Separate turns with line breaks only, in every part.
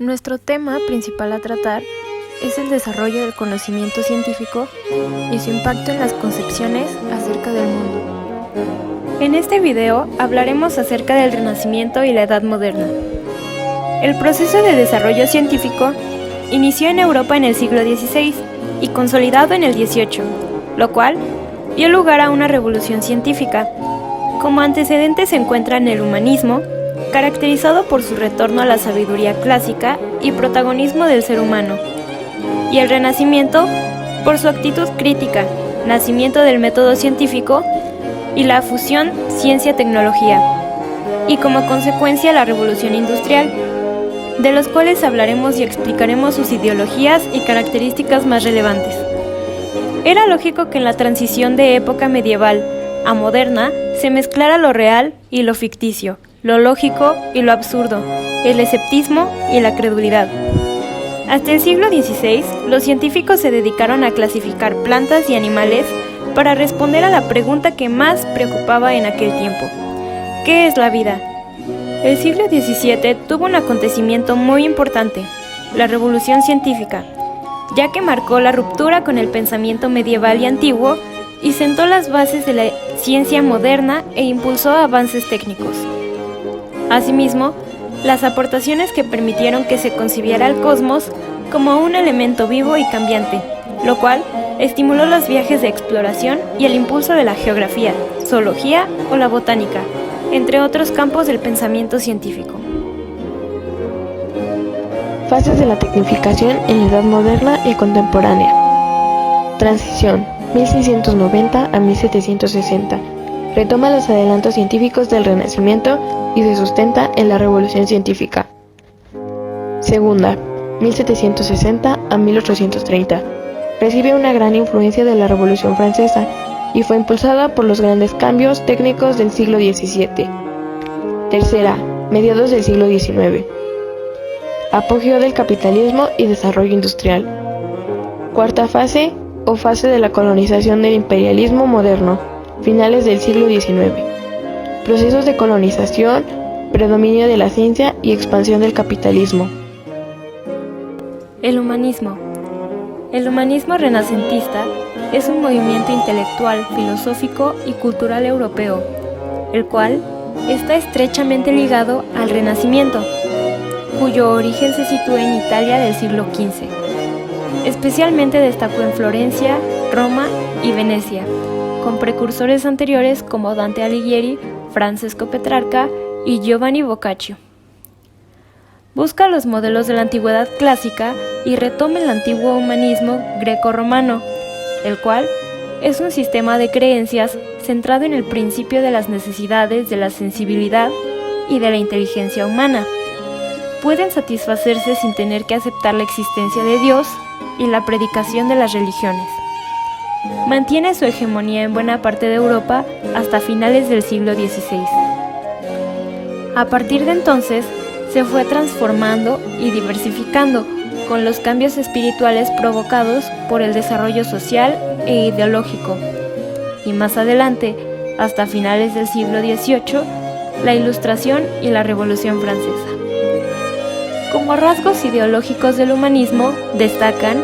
Nuestro tema principal a tratar es el desarrollo del conocimiento científico y su impacto en las concepciones acerca del mundo. En este video hablaremos acerca del Renacimiento y la Edad Moderna. El proceso de desarrollo científico inició en Europa en el siglo XVI y consolidado en el XVIII, lo cual dio lugar a una revolución científica. Como antecedentes se encuentran el humanismo, caracterizado por su retorno a la sabiduría clásica y protagonismo del ser humano, y el Renacimiento por su actitud crítica, nacimiento del método científico y la fusión ciencia-tecnología, y como consecuencia la revolución industrial, de los cuales hablaremos y explicaremos sus ideologías y características más relevantes. Era lógico que en la transición de época medieval a moderna se mezclara lo real y lo ficticio, lo lógico y lo absurdo, el escepticismo y la credulidad. Hasta el siglo XVI, los científicos se dedicaron a clasificar plantas y animales para responder a la pregunta que más preocupaba en aquel tiempo: ¿qué es la vida? El siglo XVII tuvo un acontecimiento muy importante, la Revolución Científica, ya que marcó la ruptura con el pensamiento medieval y antiguo y sentó las bases de la ciencia moderna e impulsó avances técnicos. Asimismo, las aportaciones que permitieron que se concibiera el cosmos como un elemento vivo y cambiante, lo cual estimuló los viajes de exploración y el impulso de la geografía, zoología o la botánica, entre otros campos del pensamiento científico.
Fases de la tecnificación en la Edad Moderna y Contemporánea. Transición, 1690 a 1760. Retoma los adelantos científicos del Renacimiento y se sustenta en la Revolución Científica. Segunda, 1760 a 1830. Recibe una gran influencia de la Revolución Francesa y fue impulsada por los grandes cambios técnicos del siglo XVII. Tercera, mediados del siglo XIX. Apogeo del capitalismo y desarrollo industrial. Cuarta fase o fase de la colonización del imperialismo moderno, finales del siglo XIX. Procesos de colonización, predominio de la ciencia y expansión del capitalismo.
El humanismo. El humanismo renacentista es un movimiento intelectual, filosófico y cultural europeo, el cual está estrechamente ligado al Renacimiento, cuyo origen se sitúa en Italia del siglo XV. Especialmente destacó en Florencia, Roma y Venecia, con precursores anteriores como Dante Alighieri, Francesco Petrarca y Giovanni Boccaccio. Busca los modelos de la antigüedad clásica y retoma el antiguo humanismo greco-romano, el cual es un sistema de creencias centrado en el principio de las necesidades de la sensibilidad y de la inteligencia humana. Pueden satisfacerse sin tener que aceptar la existencia de Dios y la predicación de las religiones. Mantiene su hegemonía en buena parte de Europa hasta finales del siglo XVI. A partir de entonces, se fue transformando y diversificando con los cambios espirituales provocados por el desarrollo social e ideológico, y más adelante, hasta finales del siglo XVIII, la Ilustración y la Revolución Francesa. Como rasgos ideológicos del humanismo destacan,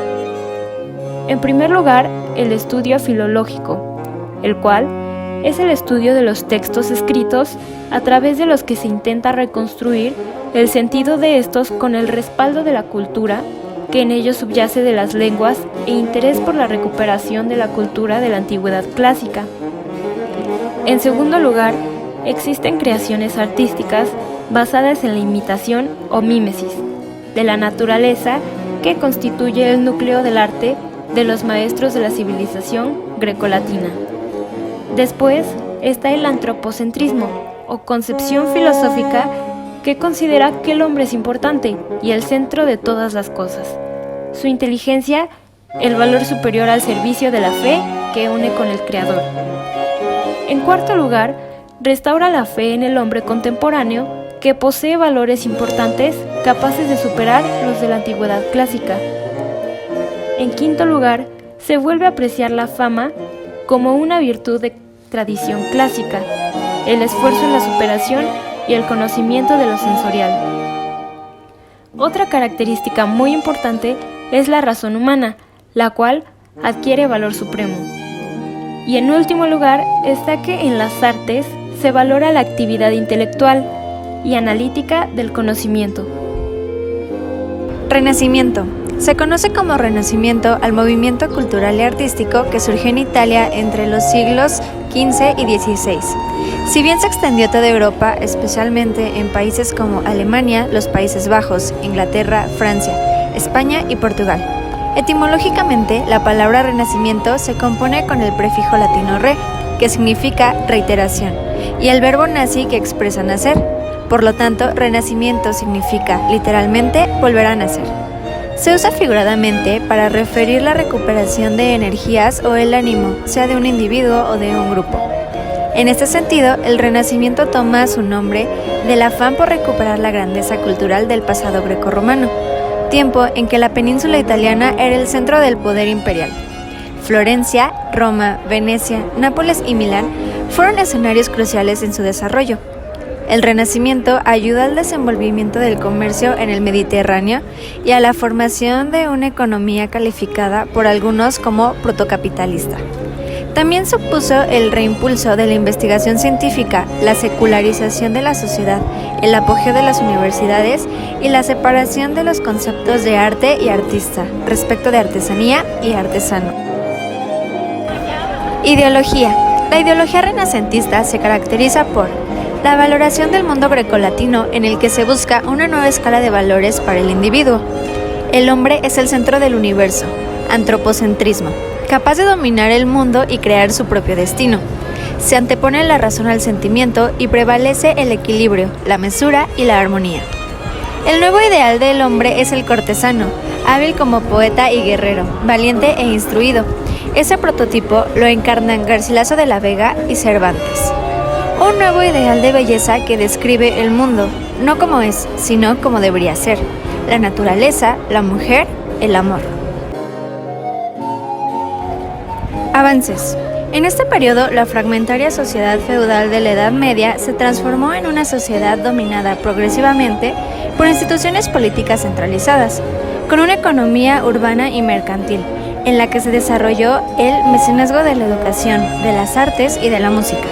en primer lugar, el estudio filológico, el cual es el estudio de los textos escritos a través de los que se intenta reconstruir el sentido de estos con el respaldo de la cultura que en ellos subyace de las lenguas e interés por la recuperación de la cultura de la antigüedad clásica. En segundo lugar, existen creaciones artísticas basadas en la imitación o mímesis de la naturaleza que constituye el núcleo del arte de los maestros de la civilización grecolatina. Después está el antropocentrismo o concepción filosófica que considera que el hombre es importante y el centro de todas las cosas. Su inteligencia, el valor superior al servicio de la fe que une con el Creador. En cuarto lugar, restaura la fe en el hombre contemporáneo que posee valores importantes capaces de superar los de la antigüedad clásica. En quinto lugar, se vuelve a apreciar la fama como una virtud de tradición clásica, el esfuerzo en la superación y el conocimiento de lo sensorial. Otra característica muy importante es la razón humana, la cual adquiere valor supremo. Y en último lugar está que en las artes se valora la actividad intelectual y analítica del conocimiento.
Renacimiento. Se conoce como Renacimiento al movimiento cultural y artístico que surgió en Italia entre los siglos XV y XVI. Si bien se extendió a toda Europa, especialmente en países como Alemania, los Países Bajos, Inglaterra, Francia, España y Portugal. Etimológicamente, la palabra renacimiento se compone con el prefijo latino re, que significa reiteración, y el verbo naci, que expresa nacer. Por lo tanto, renacimiento significa, literalmente, volver a nacer. Se usa figuradamente para referir la recuperación de energías o el ánimo, sea de un individuo o de un grupo. En este sentido, el Renacimiento toma su nombre del afán por recuperar la grandeza cultural del pasado grecorromano, tiempo en que la península italiana era el centro del poder imperial. Florencia, Roma, Venecia, Nápoles y Milán fueron escenarios cruciales en su desarrollo. El Renacimiento ayuda al desenvolvimiento del comercio en el Mediterráneo y a la formación de una economía calificada por algunos como protocapitalista. También supuso el reimpulso de la investigación científica, la secularización de la sociedad, el apogeo de las universidades y la separación de los conceptos de arte y artista respecto de artesanía y artesano. Ideología. La ideología renacentista se caracteriza por la valoración del mundo grecolatino, en el que se busca una nueva escala de valores para el individuo. El hombre es el centro del universo, antropocentrismo, capaz de dominar el mundo y crear su propio destino. Se antepone la razón al sentimiento y prevalece el equilibrio, la mesura y la armonía. El nuevo ideal del hombre es el cortesano, hábil como poeta y guerrero, valiente e instruido. Ese prototipo lo encarnan Garcilaso de la Vega y Cervantes. Un nuevo ideal de belleza que describe el mundo, no como es, sino como debería ser: la naturaleza, la mujer, el amor. Avances. En este periodo, la fragmentaria sociedad feudal de la Edad Media se transformó en una sociedad dominada progresivamente por instituciones políticas centralizadas, con una economía urbana y mercantil, en la que se desarrolló el mecenazgo de la educación, de las artes y de la música.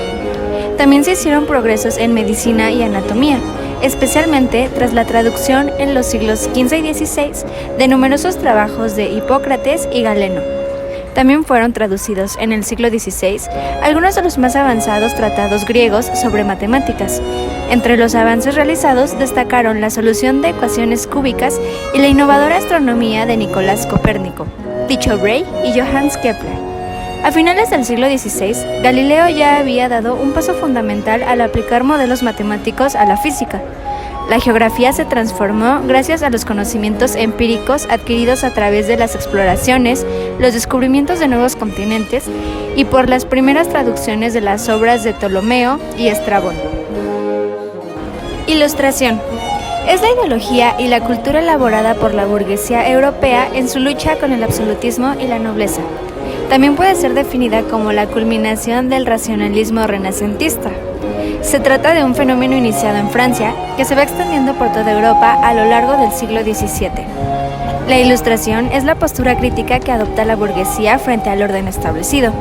También se hicieron progresos en medicina y anatomía, especialmente tras la traducción en los siglos XV y XVI de numerosos trabajos de Hipócrates y Galeno. También fueron traducidos en el siglo XVI algunos de los más avanzados tratados griegos sobre matemáticas. Entre los avances realizados destacaron la solución de ecuaciones cúbicas y la innovadora astronomía de Nicolás Copérnico, Tycho Brahe y Johannes Kepler. A finales del siglo XVI, Galileo ya había dado un paso fundamental al aplicar modelos matemáticos a la física. La geografía se transformó gracias a los conocimientos empíricos adquiridos a través de las exploraciones, los descubrimientos de nuevos continentes y por las primeras traducciones de las obras de Ptolomeo y Estrabón. Ilustración. Es la ideología y la cultura elaborada por la burguesía europea en su lucha con el absolutismo y la nobleza. También puede ser definida como la culminación del racionalismo renacentista. Se trata de un fenómeno iniciado en Francia que se va extendiendo por toda Europa a lo largo del siglo XVII. La Ilustración es la postura crítica que adopta la burguesía frente al orden establecido.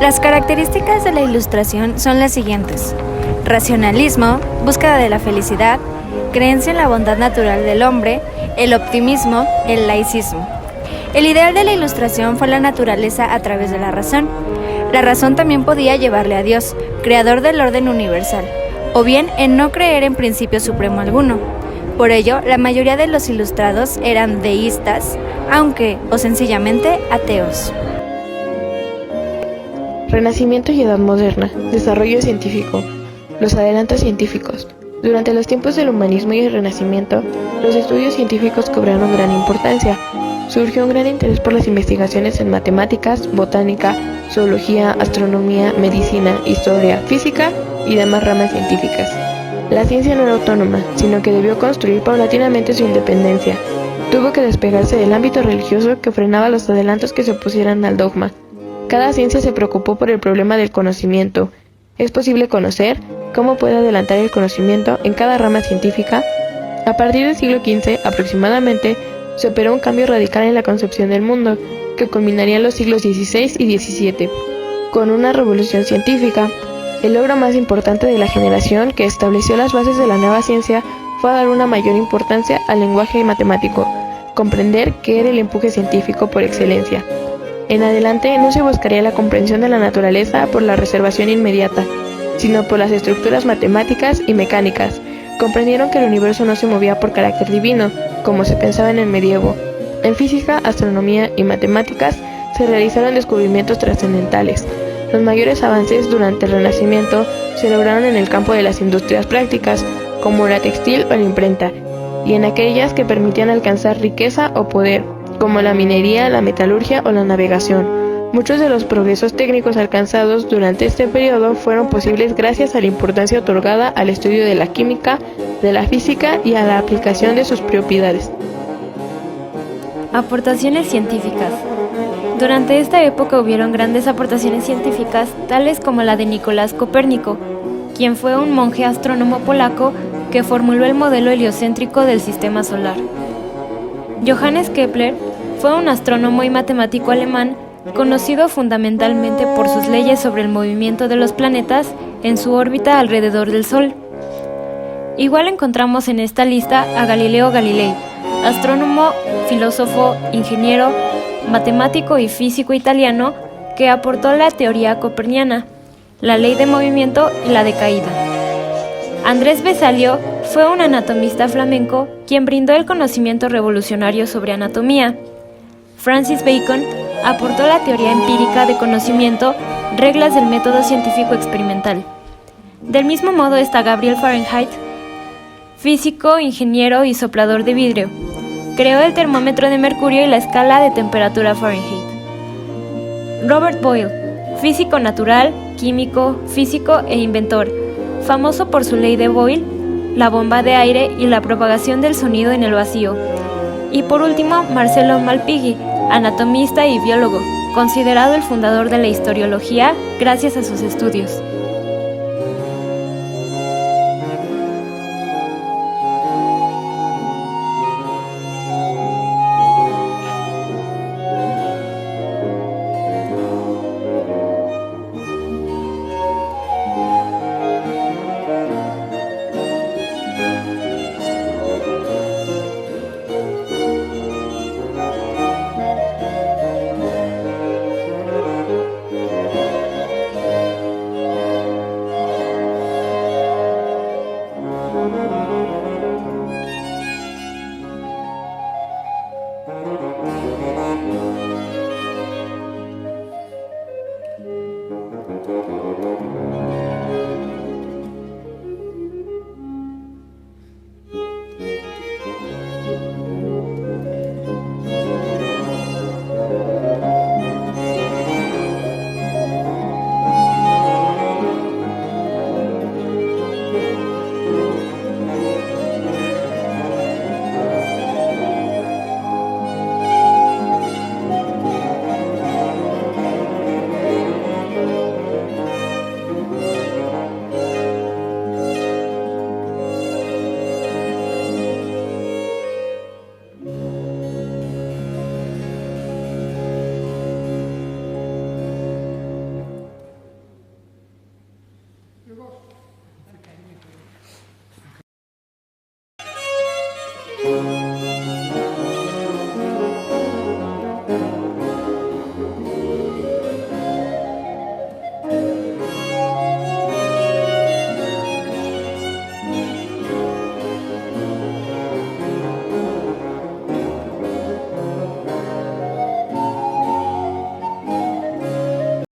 Las características de la Ilustración son las siguientes: racionalismo, búsqueda de la felicidad, creencia en la bondad natural del hombre, el optimismo, el laicismo. El ideal de la Ilustración fue la naturaleza a través de la razón. La razón también podía llevarle a Dios, creador del orden universal, o bien en no creer en principio supremo alguno. Por ello, la mayoría de los ilustrados eran deístas, aunque, o sencillamente, ateos.
Renacimiento y Edad Moderna. Desarrollo científico. Los adelantos científicos. Durante los tiempos del humanismo y el Renacimiento, los estudios científicos cobraron gran importancia. Surgió un gran interés por las investigaciones en matemáticas, botánica, zoología, astronomía, medicina, historia, física y demás ramas científicas. La ciencia no era autónoma, sino que debió construir paulatinamente su independencia. Tuvo que despegarse del ámbito religioso que frenaba los adelantos que se opusieran al dogma. Cada ciencia se preocupó por el problema del conocimiento. ¿Es posible conocer? ¿Cómo puede adelantar el conocimiento en cada rama científica? A partir del siglo XV, aproximadamente, se operó un cambio radical en la concepción del mundo, que culminaría en los siglos XVI y XVII, con una revolución científica. El logro más importante de la generación que estableció las bases de la nueva ciencia fue dar una mayor importancia al lenguaje matemático, comprender qué era el empuje científico por excelencia. En adelante no se buscaría la comprensión de la naturaleza por la reservación inmediata, sino por las estructuras matemáticas y mecánicas. Comprendieron que el universo no se movía por carácter divino, como se pensaba en el medievo. En física, astronomía y matemáticas se realizaron descubrimientos trascendentales. Los mayores avances durante el Renacimiento se lograron en el campo de las industrias prácticas, como la textil o la imprenta, y en aquellas que permitían alcanzar riqueza o poder, como la minería, la metalurgia o la navegación. Muchos de los progresos técnicos alcanzados durante este periodo fueron posibles gracias a la importancia otorgada al estudio de la química, de la física y a la aplicación de sus propiedades.
Aportaciones científicas. Durante esta época hubieron grandes aportaciones científicas, tales como la de Nicolás Copérnico, quien fue un monje astrónomo polaco que formuló el modelo heliocéntrico del sistema solar. Johannes Kepler fue un astrónomo y matemático alemán conocido fundamentalmente por sus leyes sobre el movimiento de los planetas en su órbita alrededor del Sol. Igual encontramos en esta lista a Galileo Galilei, astrónomo, filósofo, ingeniero, matemático y físico italiano que aportó la teoría copernicana, la ley de movimiento y la de caída. Andrés Vesalio fue un anatomista flamenco quien brindó el conocimiento revolucionario sobre anatomía. Francis Bacon aportó la teoría empírica de conocimiento, reglas del método científico experimental. Del mismo modo está Gabriel Fahrenheit, físico, ingeniero y soplador de vidrio. Creó el termómetro de mercurio y la escala de temperatura Fahrenheit. Robert Boyle, físico natural, químico, físico e inventor, famoso por su ley de Boyle, la bomba de aire y la propagación del sonido en el vacío. Y por último, Marcello Malpighi, anatomista y biólogo, considerado el fundador de la historiología gracias a sus estudios.